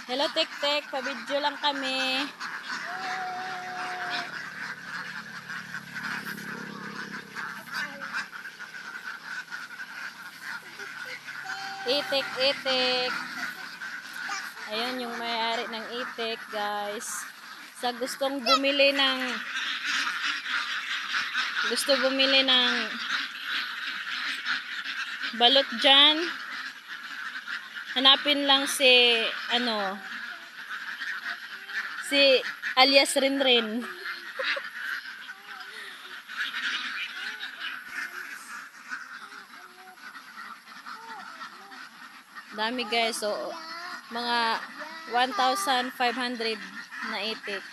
Hello, Tek-Tek. Pa-video lang kami. Itik, itik. Ayun yung may-ari ng itik, guys. Sa gusto bumili ng balot dyan, hanapin lang si alias Rinrin. Dami guys, so mga 1,500 na itik.